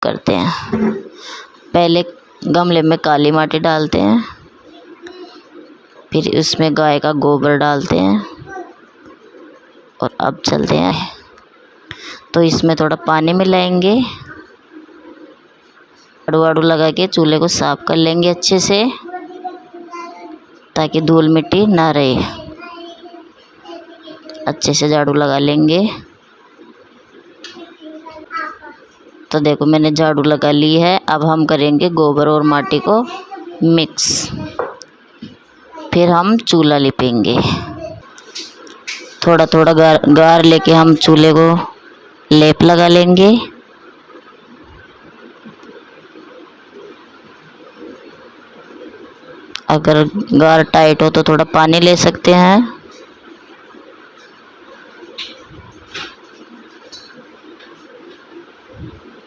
करते हैं। पहले गमले में काली माटी डालते हैं, फिर उसमें गाय का गोबर डालते हैं और अब चलते हैं। तो इसमें थोड़ा पानी मिलाएंगे, झाड़ू वाड़ू लगा के चूल्हे को साफ कर लेंगे अच्छे से, ताकि धूल मिट्टी ना रहे। अच्छे से झाड़ू लगा लेंगे। तो देखो मैंने झाड़ू लगा ली है। अब हम करेंगे गोबर और माटी को मिक्स, फिर हम चूल्हा लिपेंगे। थोड़ा थोड़ा गार लेके हम चूल्हे को लेप लगा लेंगे। अगर गार टाइट हो तो थोड़ा पानी ले सकते हैं।